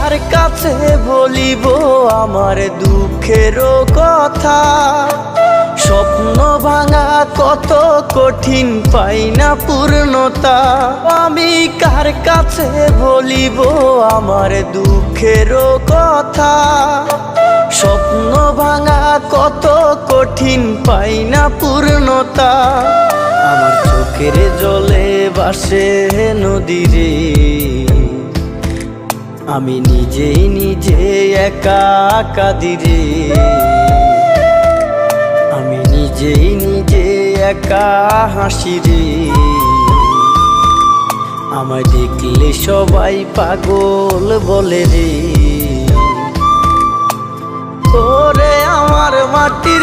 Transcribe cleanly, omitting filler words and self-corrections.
কার কাছে বলিব আমার দুঃখের কথা? স্বপ্ন ভাঙা কত কঠিন, পাই না পূর্ণতা। আমি কার কাছে বলিব আমার দুঃখের কথা? স্বপ্ন ভাঙা কত কঠিন, পাই না পূর্ণতা। আমার চোখের জলে ভাসে নদীরে, আমি নিজেই নিজে একা কাঁদিরে। আমি নিজেই নিজে একা হাসিরে। আমায় দেখলে সবাই পাগল বলে রে। ওরে আমার মাটির